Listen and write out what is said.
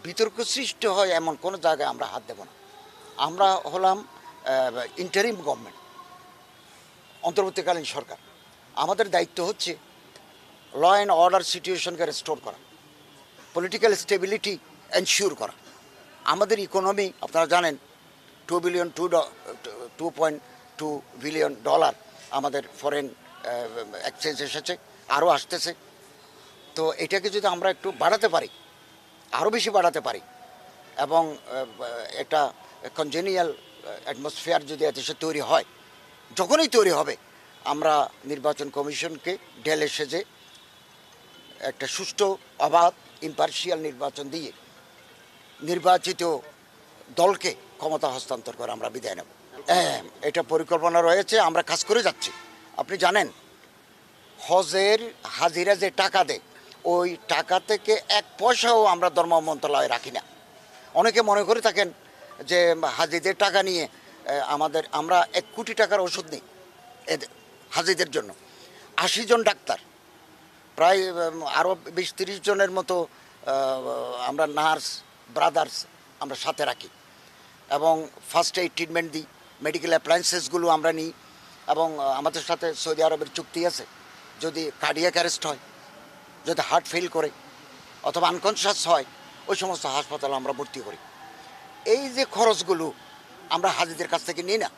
বিতর্ক সৃষ্টি হয় এমন কোনো জায়গায় আমরা হাত দেব না। আমরা হলাম ইন্টারিম গভর্নমেন্ট, অন্তর্বর্তীকালীন সরকার। আমাদের দায়িত্ব হচ্ছে ল অ্যান্ড অর্ডার সিচুয়েশনকে রেস্টোর করা, পলিটিক্যাল স্টেবিলিটি এনশিওর করা। আমাদের ইকোনমি আপনারা জানেন 2.2 বিলিয়ন ডলার আমাদের ফরেন এক্সচেঞ্জ এসেছে, আরও আসতেছে। তো এটাকে যদি আমরা একটু বাড়াতে পারি, আরও বেশি বাড়াতে পারি, এবং একটা কনজেনিয়াল অ্যাটমসফিয়ার যদি দেশে তৈরি হয়, যখনই তৈরি হবে আমরা নির্বাচন কমিশনকে ঢেলে সেজে একটা সুষ্ঠু, অবাধ, ইম্পার্শিয়াল নির্বাচন দিয়ে নির্বাচিত দলকে ক্ষমতা হস্তান্তর করে আমরা বিদায় নেব। হ্যাঁ, এটা পরিকল্পনা রয়েছে, আমরা কাজ করে যাচ্ছি। আপনি জানেন হজের হাজিরা যে টাকা দেয়, ওই টাকা থেকে 1 পয়সাও আমরা ধর্ম মন্ত্রণালয়ে রাখি না। অনেকে মনে করে থাকেন যে হাজিদের টাকা নিয়ে আমরা 1 কোটি টাকার ওষুধ নিই হাজিদের জন্য। 80 জন ডাক্তার, প্রায় আরও 20-30 জনের মতো আমরা নার্স ব্রাদার্স আমরা সাথে রাখি, এবং ফার্স্ট এইড ট্রিটমেন্ট দিই। মেডিকেল অ্যাপ্লায়েন্সেসগুলো আমরা নিই, এবং আমাদের সাথে সৌদি আরবের চুক্তি আছে, যদি কার্ডিয়াক অ্যারেস্ট হয়, যদি হার্ট ফেল করে অথবা আনকনশাস হয়, ওই সমস্ত হাসপাতালে আমরা ভর্তি করি। এই যে খরচগুলো আমরা হাজিদের কাছ থেকে নিই না।